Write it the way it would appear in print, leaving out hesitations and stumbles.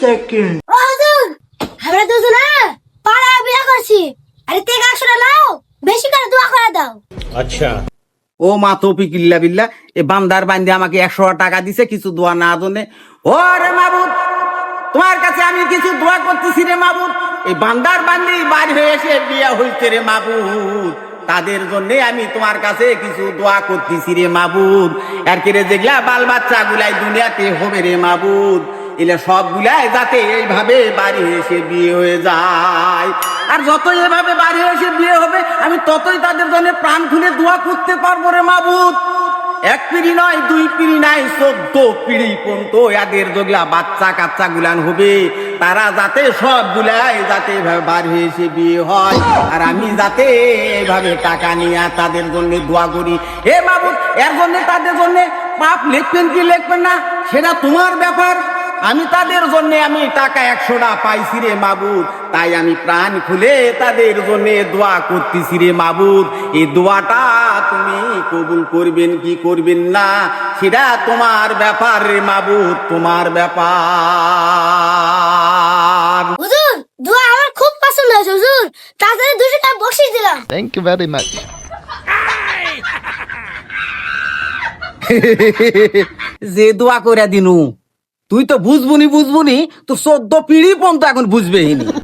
Second. ও হুজুর, আমরা দুজনে পাড়ায় বিয়ে করছি। আরে থেকে 100 টাকা নাও, বেশি করে দোয়া করে দাও। ও মা তৌফিক ইল্লা বিল্লাহ, এ বান্দার বান্দি আমাকে 100 টাকা দিছে কিছু দোয়া না জন্যে। ও রে মাবুদ, তোমার কাছে আমি কিছু দোয়া করতেছি রে মাবুদ। এই বান্দার বান্দি বাড়ি হয়ে এসে বিয়া হইছে রে মাবুদ, তাদের জন্য আমি তোমার কাছে কিছু দোয়া করতেছি রে মাবুদ। আর কি রে যেগুলা বাল বাচ্চা গুলাই দুনিয়াতে হবে রে মাবুদ, এলে সবগুলাই যাতে এইভাবে বাড়ি এসে বিয়ে হয়ে যায়। আর যতই এভাবে বাড়ি এসে বিয়ে হবে আমি ততই তাদের জন্য প্রাণ খুলে দোয়া করতে পারবো রে মাবুদ। 1 পিড়ি নয়, 2 পিড়ি নাই, 14 পিড়ি পর্যন্ত এদের যেগুলা বাচ্চা কাচ্চা গুলান হবে, তারা যাতে সবগুলাই যাতে এভাবে বাড়ি এসে বিয়ে হয়। আর আমি যাতে এইভাবে টাকা নিয়ে তাদের জন্য দোয়া করি। হে মাবুদ, এর জন্য তাদের জন্য পাপ লিখবেন কি লিখবেন না সেটা তোমার ব্যাপার। আমি তাদের জন্য আমি টাকা 100 টাকা পাইছি রে মাবুদ, তাই আমি প্রাণ খুলে তাদের জন্য দোয়া করতেছি রে মাবুদ। এই দোয়াটা তুমি কবুল করবেন কি করবেন না সেটা তোমার ব্যাপার রে মাবুদ, তোমার ব্যাপার। হুজুর, দোয়া আমার খুব পছন্দ হয়েছে হুজুর, তার জন্য 200 টাকা বকশিশ দিলাম। Thank you very much. যে দোয়া করে দিনু, তুই তো বুঝবুনি তো 14 পিড়ি পর্যন্ত এখন বুঝবেই নি।